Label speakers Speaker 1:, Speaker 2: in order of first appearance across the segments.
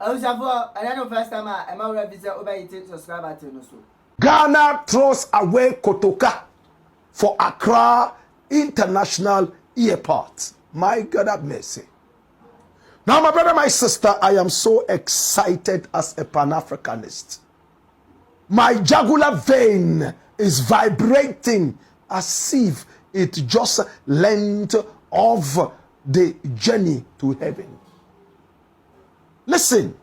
Speaker 1: Owusubempah, I don't know first time I'm already visit over it subscribe button so.
Speaker 2: Ghana throws away Kotoka for Accra International Airport. My God have mercy. Now, my brother, my sister, I am so excited as a Pan-Africanist. My jugular vein is vibrating as if it just learned of the journey to heaven. Listen,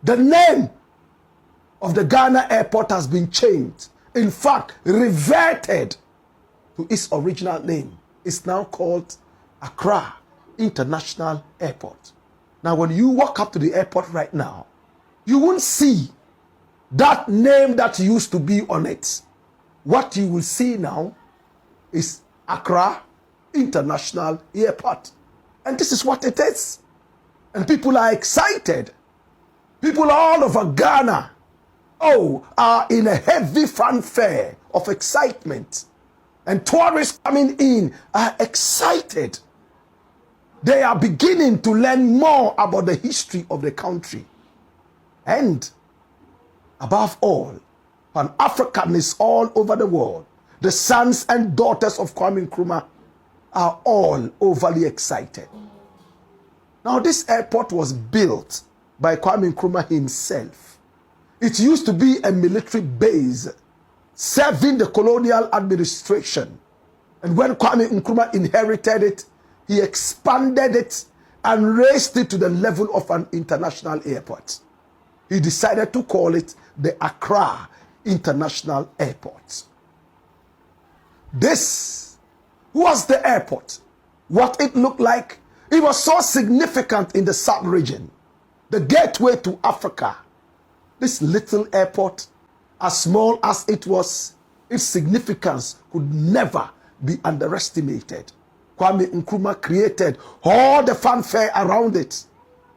Speaker 2: the name of the Ghana airport has been changed. In fact, reverted to its original name. It's now called Accra International Airport. Now, when you walk up to the airport right now, you won't see that name that used to be on it. What you will see now is Accra International Airport. And this is what it is. And people are excited. People all over Ghana, are in a heavy fanfare of excitement. And tourists coming in are excited. They are beginning to learn more about the history of the country. And above all, Pan-Africanists all over the world, the sons and daughters of Kwame Nkrumah, are all overly excited. Now, this airport was built by Kwame Nkrumah himself. It used to be a military base serving the colonial administration. And when Kwame Nkrumah inherited it, he expanded it and raised it to the level of an international airport. He decided to call it the Accra International Airport. This was the airport. What it looked like, it was so significant in the South region, the gateway to Africa. This little airport, as small as it was, its significance could never be underestimated. Kwame Nkrumah created all the fanfare around it.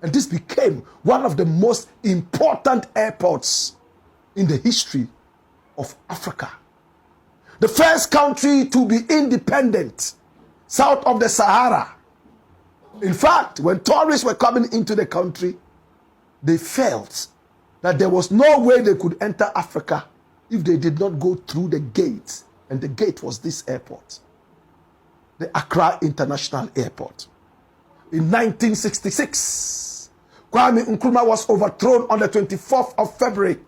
Speaker 2: And this became one of the most important airports in the history of Africa. The first country to be independent south of the Sahara. In fact, when tourists were coming into the country, they felt that there was no way they could enter Africa if they did not go through the gate. And the gate was this airport, the Accra International Airport. In 1966, Kwame Nkrumah was overthrown on the 24th of February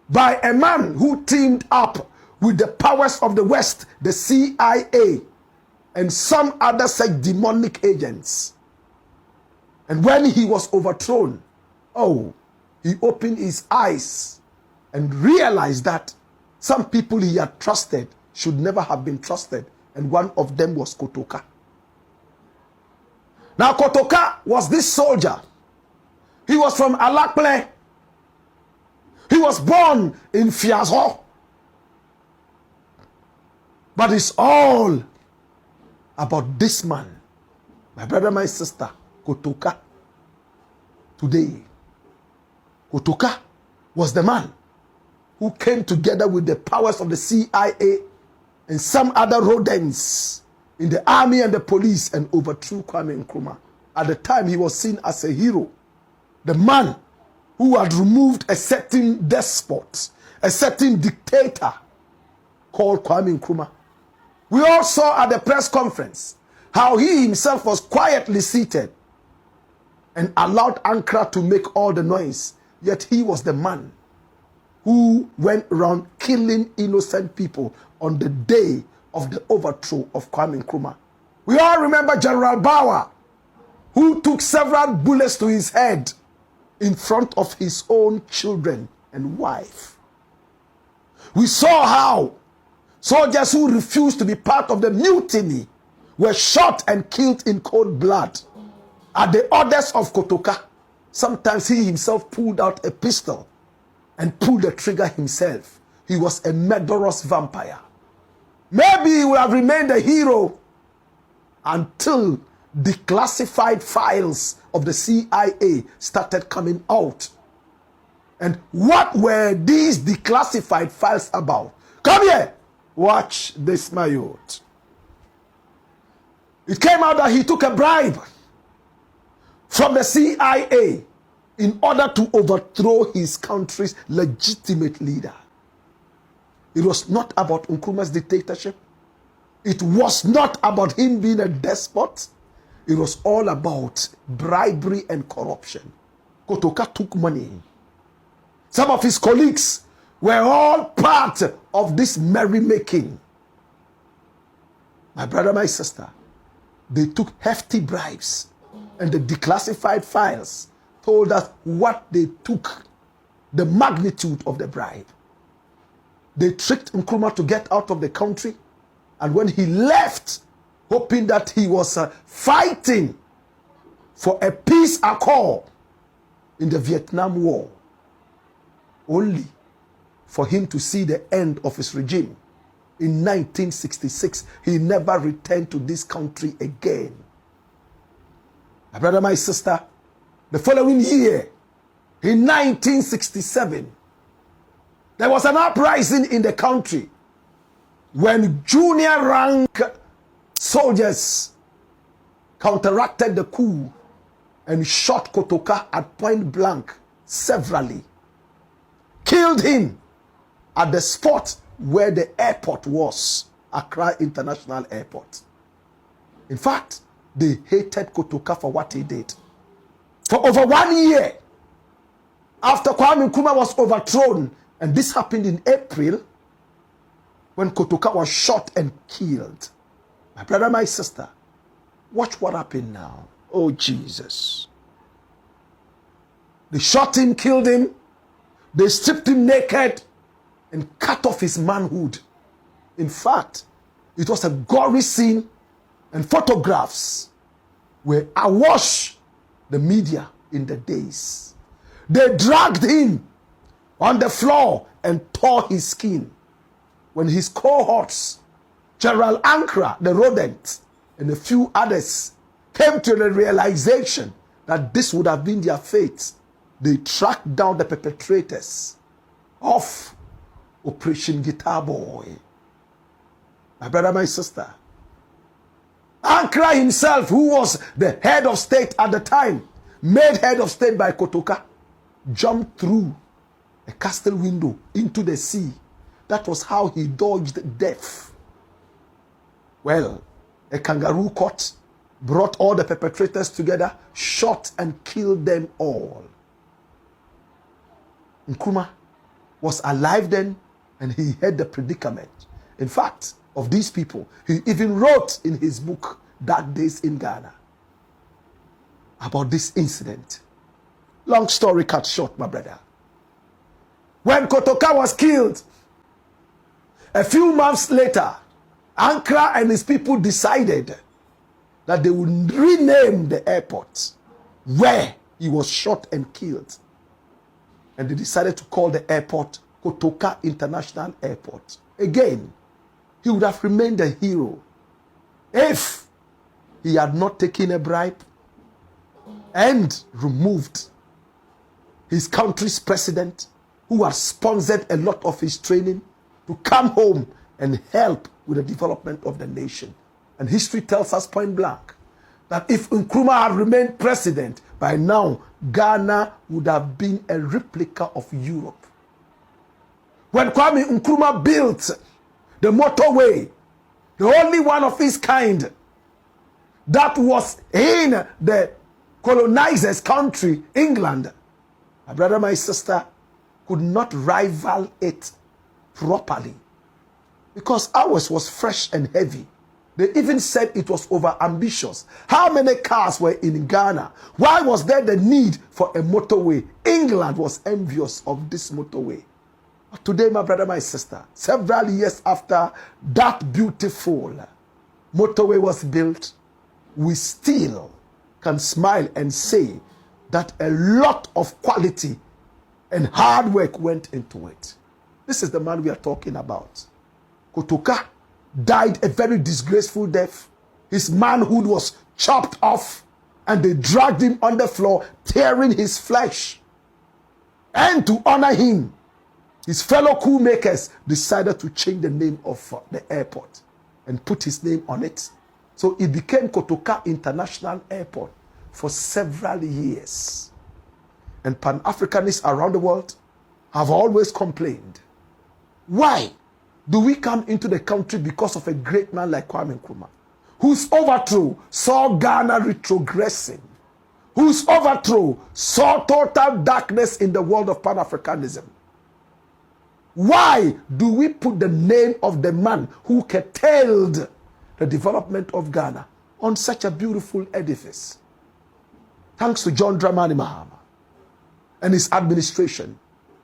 Speaker 2: by a man who teamed up with the powers of the West, the CIA, and some other such demonic agents. And when he was overthrown, he opened his eyes and realized that some people he had trusted should never have been trusted. And one of them was Kotoka. Now, Kotoka was this soldier. He was from Alakple. He was born in Fiasho. But it's all about this man, my brother, my sister, Kotoka. Today, Kotoka was the man who came together with the powers of the CIA and some other rodents in the army and the police and overthrew Kwame Nkrumah. At the time, he was seen as a hero. The man who had removed a certain despot, a certain dictator called Kwame Nkrumah. We all saw at the press conference how he himself was quietly seated and allowed Accra to make all the noise. Yet he was the man who went around killing innocent people on the day of the overthrow of Kwame Nkrumah. We all remember General Bauer, who took several bullets to his head in front of his own children and wife. We saw how soldiers who refused to be part of the mutiny were shot and killed in cold blood at the orders of Kotoka. Sometimes he himself pulled out a pistol and pulled the trigger himself. He was a murderous vampire. Maybe he would have remained a hero until declassified files of the CIA started coming out. And what were these declassified files about? Come here, watch this, my youth. It came out that he took a bribe from the CIA in order to overthrow his country's legitimate leader. It was not about Nkrumah's dictatorship. It was not about him being a despot. It was all about bribery and corruption. Kotoka took money. Some of his colleagues were all part of this merrymaking. My brother, my sister, they took hefty bribes, and the declassified files told us what they took, the magnitude of the bribe. They tricked Nkrumah to get out of the country, and when he left, hoping that he was fighting for a peace accord in the Vietnam War, only for him to see the end of his regime. In 1966, he never returned to this country again. My brother, my sister, the following year, in 1967, there was an uprising in the country when junior rank soldiers counteracted the coup and shot Kotoka at point blank severally, killed him at the spot where the airport was, Accra International Airport. In fact, they hated Kotoka for what he did. For over 1 year, after Kwame Nkrumah was overthrown, and this happened in April, when Kotoka was shot and killed. My brother, my sister, watch what happened now. Oh, Jesus. They shot him, killed him. They stripped him naked and cut off his manhood. In fact, it was a gory scene, and photographs were awash the media in the days. They dragged him on the floor and tore his skin. When his cohorts, General Ankara, the rodent, and a few others came to the realization that this would have been their fate, they tracked down the perpetrators of Operation Guitar Boy. My brother, my sister, Ankara himself, who was the head of state at the time, made head of state by Kotoka, jumped through a castle window into the sea. That was how he dodged death. Well, a kangaroo court brought all the perpetrators together, shot and killed them all. Nkrumah was alive then, and he had the predicament. In fact, of these people, he even wrote in his book, Dark Days in Ghana, about this incident. Long story cut short, my brother. When Kotoka was killed, a few months later, Ankara and his people decided that they would rename the airport where he was shot and killed. And they decided to call the airport Kotoka International Airport. Again, he would have remained a hero if he had not taken a bribe and removed his country's president, who had sponsored a lot of his training, to come home and help with the development of the nation. And history tells us point blank that if Nkrumah had remained president, by now Ghana would have been a replica of Europe. When Kwame Nkrumah built the motorway, the only one of its kind that was in the colonizer's country, England, my brother, my sister, could not rival it properly, because ours was fresh and heavy. They even said it was over ambitious. How many cars were in Ghana? Why was there the need for a motorway? England was envious of this motorway. But today, my brother, my sister, several years after that beautiful motorway was built, we still can smile and say that a lot of quality and hard work went into it. This is the man we are talking about. Kotoka died a very disgraceful death. His manhood was chopped off, and they dragged him on the floor, tearing his flesh. And to honor him, his fellow coup makers decided to change the name of the airport and put his name on it. So it became Kotoka International Airport. for several years. And Pan-Africanists around the world have always complained. Why do we come into the country because of a great man like Kwame Nkrumah, whose overthrow saw Ghana retrogressing, whose overthrow saw total darkness in the world of Pan-Africanism? Why do we put the name of the man who curtailed the development of Ghana on such a beautiful edifice? Thanks to John Dramani Mahama and his administration.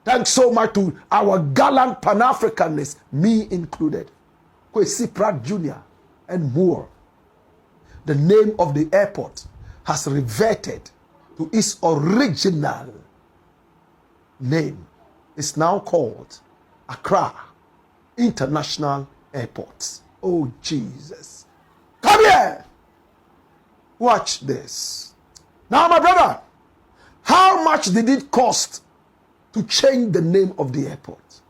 Speaker 2: Thanks so much to our gallant Pan-Africanists, me included, Kwesi Pratt Jr. and more. The name of the airport has reverted to its original name. It's now called Accra International Airport. Oh, Jesus. Come here. Watch this. Now, my brother, how much did it cost to change the name of the airport?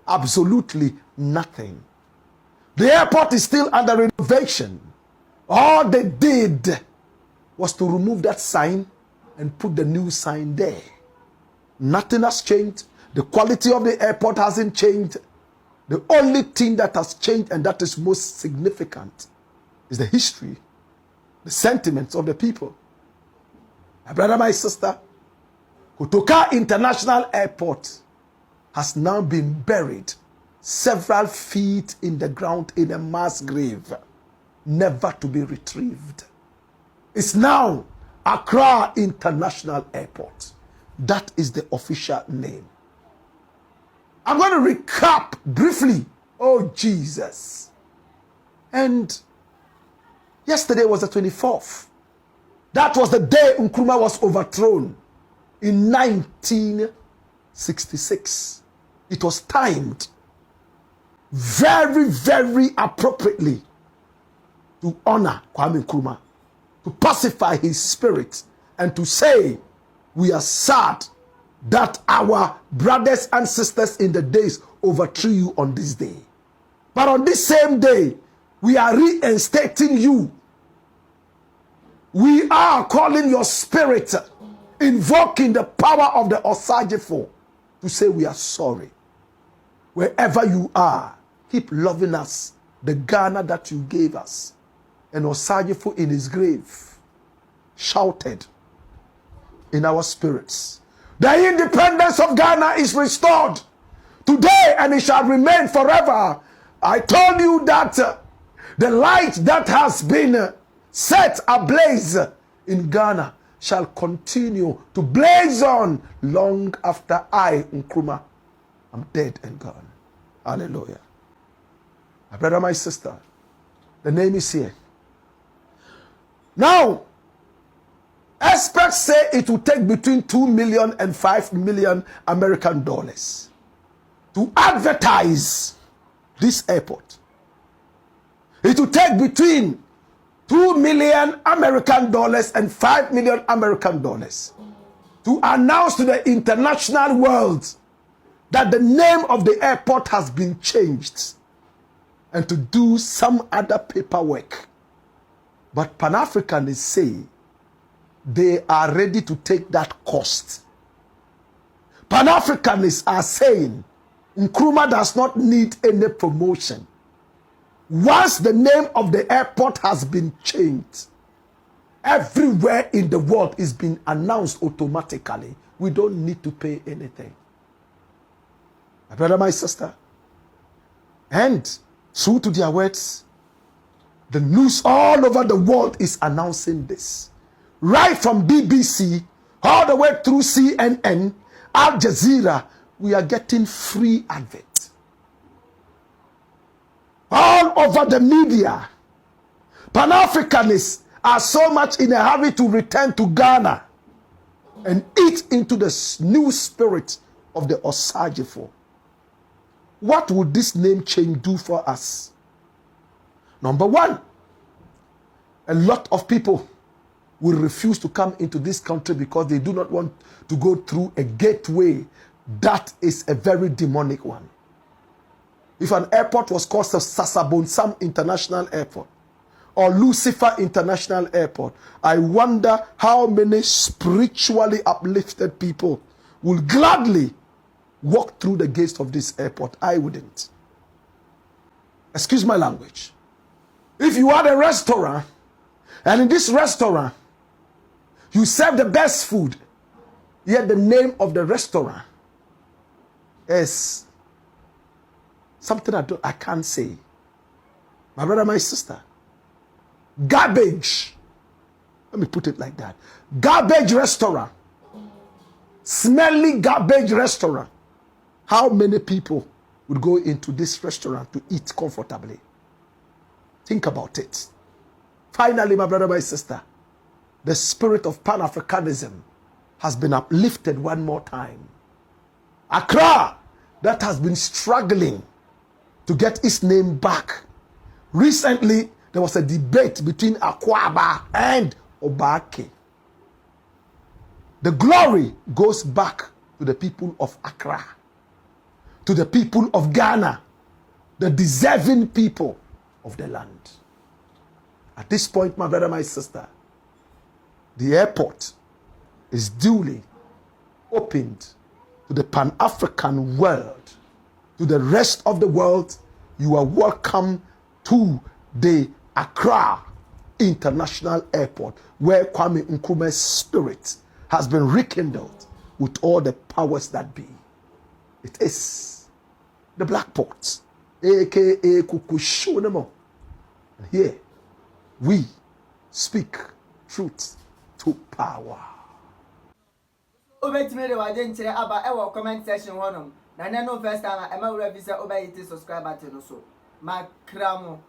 Speaker 2: Absolutely nothing. The airport is still under renovation. All they did was to remove that sign and put the new sign there. Nothing has changed. The quality of the airport hasn't changed. The only thing that has changed, and that is most significant, is the history, the sentiments of the people. My brother, my sister, Kotoka International Airport has now been buried several feet in the ground in a mass grave, never to be retrieved. It's now Accra International Airport. That is the official name. I'm going to recap briefly. Oh, Jesus. And yesterday was the 24th. That was the day Nkrumah was overthrown in 1966. It was timed very, very appropriately to honor Kwame Nkrumah, to pacify his spirit, and to say, we are sad that our brothers and sisters in the days overthrew you on this day. But on this same day, we are reinstating you. We are calling your spirit, invoking the power of the Osajifo to say we are sorry. Wherever you are, keep loving us, the Ghana that you gave us. And Osajifo in his grave shouted in our spirits, the independence of Ghana is restored today and it shall remain forever. I told you that the light that has been set ablaze in Ghana shall continue to blaze on long after I, Nkrumah, am dead and gone. Hallelujah. My brother, my sister, the name is here. Now, experts say it will take between 2 million and 5 million American dollars to advertise this airport. It will take between 2 million American dollars and 5 million American dollars to announce to the international world that the name of the airport has been changed and to do some other paperwork. But Pan-Africanists say they are ready to take that cost. Pan-Africanists are saying Nkrumah does not need any promotion. Once the name of the airport has been changed, everywhere in the world is being announced automatically. We don't need to pay anything. My brother, my sister. And true to their words, the news all over the world is announcing this. Right from BBC, all the way through CNN, Al Jazeera, we are getting free advert. All over the media, Pan-Africanists are so much in a hurry to return to Ghana and eat into the new spirit of the Osajifo. What would this name change do for us? Number one, a lot of people will refuse to come into this country because they do not want to go through a gateway that is a very demonic one. If an airport was called Sasabonsam International Airport, or Lucifer International Airport, I wonder how many spiritually uplifted people will gladly walk through the gates of this airport. I wouldn't. Excuse my language. If you are a restaurant, and in this restaurant, you serve the best food, yet the name of the restaurant is something I can't say. My brother, my sister, garbage. Let me put it like that. Garbage restaurant. Smelly garbage restaurant. How many people would go into this restaurant to eat comfortably? Think about it. Finally, my brother, my sister, the spirit of Pan-Africanism has been uplifted one more time. Accra, that has been struggling to get its name back. Recently, there was a debate between Akwaba and Obake. The glory goes back to the people of Accra, to the people of Ghana, the deserving people of the land. At this point, my brother, my sister, the airport is duly opened to the Pan-African world, to the rest of the world. You are welcome to the Accra International Airport, where Kwame Nkrumah's spirit has been rekindled with all the powers that be. It is the Black Port, aka Kukushonemo. And here we speak truth to power.
Speaker 1: Obetime de waje nkyere aba e comment section honom. Na no first time e ma wura bi se obeyite subscribe button no so. Makramo